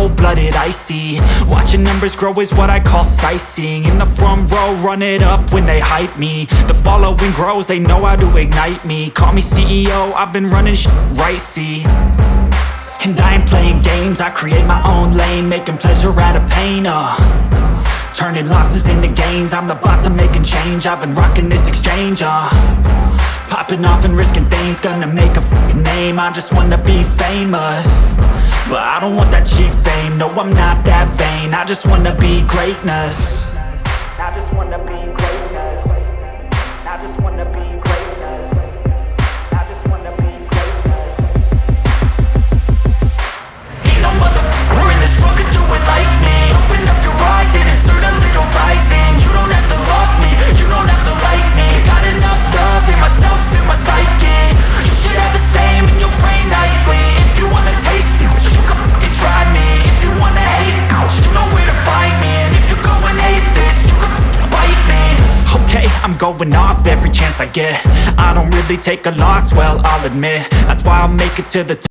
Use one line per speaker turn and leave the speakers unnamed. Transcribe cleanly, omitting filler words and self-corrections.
cold-blooded, icy. Watching numbers grow is what I call sightseeing. In the front row, run it up when they hype me. The following grows, they know how to ignite me. Call me CEO, I've been running shit right, see. And I ain't playing games, I create my own lane, making pleasure out of pain, turning losses into gains. I'm the boss, I'm making change, I've been rocking this exchange, popping off and risking things, gonna make a f***ing name. I just wanna be famous, but I don't want that cheap fame. No, I'm not that vain, I just wanna be greatness. I just wanna be greatness. I just wanna be greatness. I just wanna be greatness. Ain't no motherfucker in this world could do it like me. Open up your eyes and insert a little rising. You don't have to love me, you don't have to like me. Got enough love in myself, in my psyche. You should have the same in your brain nightly. If you wanna taste me, you can fucking try me. If you wanna hate me, you know where to find me. And if you go and hate this, you can fucking bite me. Okay, I'm going off every chance I get. I don't really take a loss, well, I'll admit. That's why I'll make it to the top.